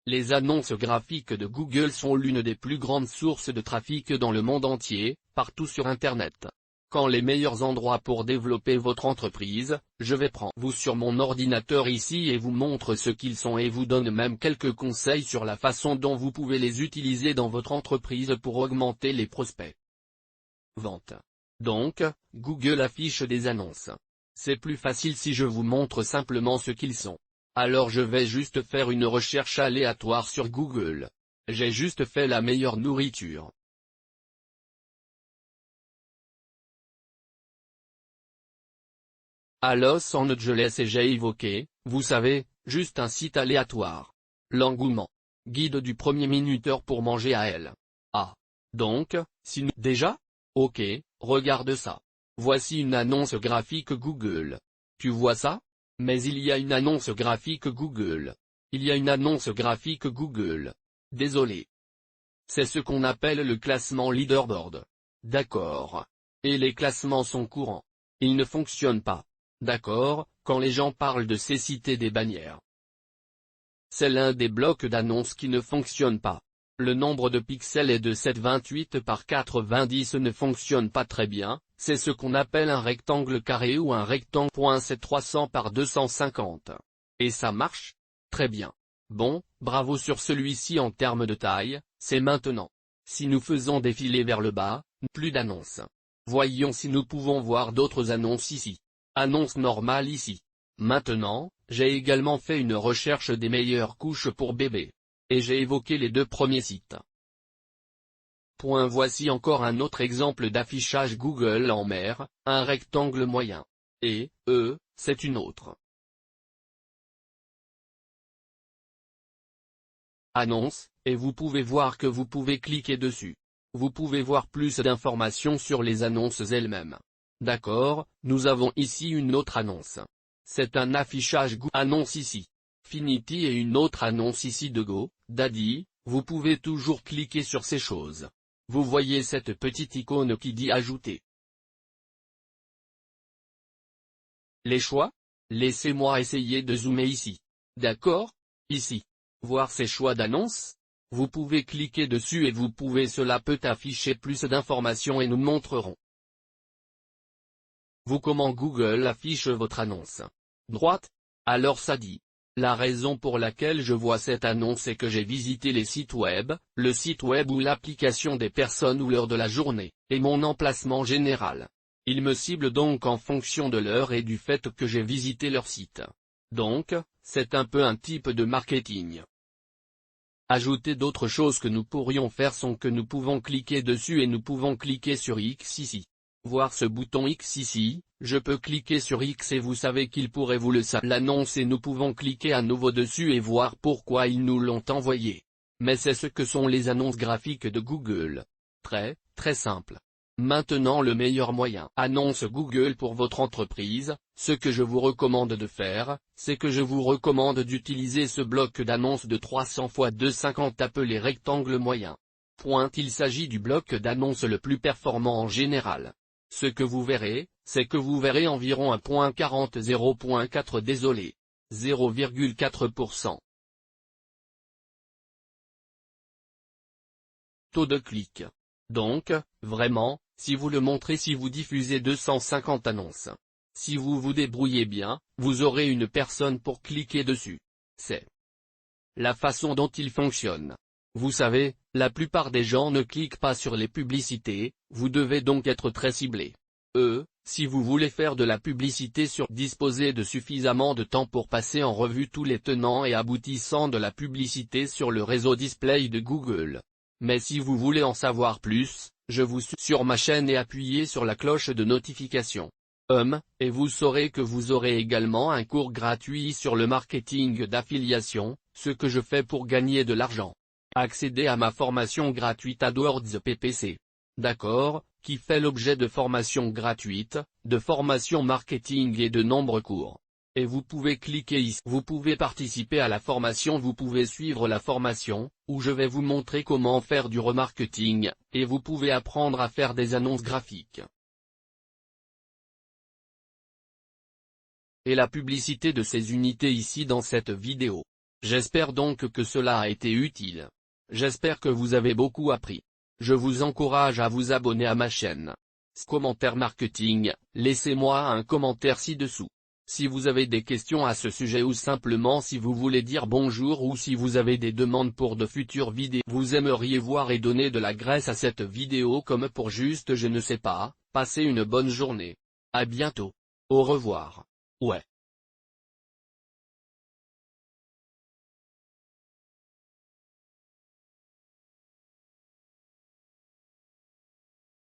Les annonces graphiques de Google sont l'une des plus grandes sources de trafic dans le monde entier, partout sur Internet. Quand les meilleurs endroits pour développer votre entreprise, je vais prendre vous sur mon ordinateur ici et vous montre ce qu'ils sont et vous donne même quelques conseils sur la façon dont vous pouvez les utiliser dans votre entreprise pour augmenter les prospects. Vente. Donc, Google affiche des annonces. C'est plus facile si je vous montre simplement ce qu'ils sont. Alors je vais juste faire une recherche aléatoire sur Google. J'ai juste fait la meilleure nourriture. À Los Angeles et j'ai évoqué, vous savez, juste un site aléatoire. L'engouement. Guide du premier minuteur pour manger à elle. Ah. Donc, si nous... Déjà? Ok, regarde ça. Voici une annonce graphique Google. Tu vois ça? Mais il y a une annonce graphique Google. Il y a une annonce graphique Google. Désolé. C'est ce qu'on appelle le classement leaderboard. D'accord. Et les classements sont courants. Ils ne fonctionnent pas. D'accord, quand les gens parlent de cécité des bannières. C'est l'un des blocs d'annonces qui ne fonctionne pas. Le nombre de pixels est de 728 par 90 ne fonctionne pas très bien, c'est ce qu'on appelle un rectangle carré ou un rectangle. C'est 300 par 250. Et ça marche? Très bien. Bon, bravo sur celui-ci en termes de taille, c'est maintenant. Si nous faisons défiler vers le bas, plus d'annonces. Voyons si nous pouvons voir d'autres annonces ici. Annonce normale ici. Maintenant, j'ai également fait une recherche des meilleures couches pour bébés. Et j'ai évoqué les deux premiers sites. Voici encore un autre exemple d'affichage Google en mer, un rectangle moyen. Et, c'est une autre annonce, et vous pouvez voir que vous pouvez cliquer dessus. Vous pouvez voir plus d'informations sur les annonces elles-mêmes. D'accord, nous avons ici une autre annonce. C'est un affichage annonce ici. Finity et une autre annonce ici de GoDaddy, vous pouvez toujours cliquer sur ces choses. Vous voyez cette petite icône qui dit ajouter. Les choix? Laissez-moi essayer de zoomer ici. D'accord? Ici. Voir ces choix d'annonces? Vous pouvez cliquer dessus et vous pouvez cela peut afficher plus d'informations et nous montrerons. Vous comment Google affiche votre annonce. Droite? Alors ça dit. La raison pour laquelle je vois cette annonce est que j'ai visité les sites web, le site web ou l'application des personnes ou l'heure de la journée, et mon emplacement général. Il me cible donc en fonction de l'heure et du fait que j'ai visité leur site. Donc, c'est un peu un type de marketing. Ajouter d'autres choses que nous pourrions faire sont que nous pouvons cliquer dessus et nous pouvons cliquer sur X ici. Voir ce bouton X ici, je peux cliquer sur X et vous savez qu'il pourrait vous le l'annonce et nous pouvons cliquer à nouveau dessus et voir pourquoi ils nous l'ont envoyé. Mais c'est ce que sont les annonces graphiques de Google. Très simple. Maintenant le meilleur moyen. Annonce Google pour votre entreprise, ce que je vous recommande de faire, c'est que je vous recommande d'utiliser ce bloc d'annonces de 300 x 250 appelé rectangle moyen. Il s'agit du bloc d'annonces le plus performant en général. Ce que vous verrez, c'est que vous verrez environ 1.40 0.4 désolé. 0,4%. Taux de clic. Donc, vraiment, si vous le montrez si vous diffusez 250 annonces. Si vous vous débrouillez bien, vous aurez une personne pour cliquer dessus. C'est la façon dont il fonctionne. Vous savez, la plupart des gens ne cliquent pas sur les publicités, vous devez donc être très ciblé. Si vous voulez faire de la publicité disposer de suffisamment de temps pour passer en revue tous les tenants et aboutissants de la publicité sur le réseau display de Google. Mais si vous voulez en savoir plus, je vous suis sur ma chaîne et appuyez sur la cloche de notification. Et vous saurez que vous aurez également un cours gratuit sur le marketing d'affiliation, ce que je fais pour gagner de l'argent. Accédez à ma formation gratuite AdWords PPC. D'accord, qui fait l'objet de formations gratuites, de formations marketing et de nombreux cours. Et vous pouvez cliquer ici. Vous pouvez participer à la formation, vous pouvez suivre la formation, où je vais vous montrer comment faire du remarketing, et vous pouvez apprendre à faire des annonces graphiques. Et la publicité de ces unités ici dans cette vidéo. J'espère donc que cela a été utile. J'espère que vous avez beaucoup appris. Je vous encourage à vous abonner à ma chaîne. Commentaire marketing, laissez-moi un commentaire ci-dessous. Si vous avez des questions à ce sujet ou simplement si vous voulez dire bonjour ou si vous avez des demandes pour de futures vidéos vous aimeriez voir et donner de la graisse à cette vidéo comme pour juste je ne sais pas, passez une bonne journée. À bientôt. Au revoir. Ouais.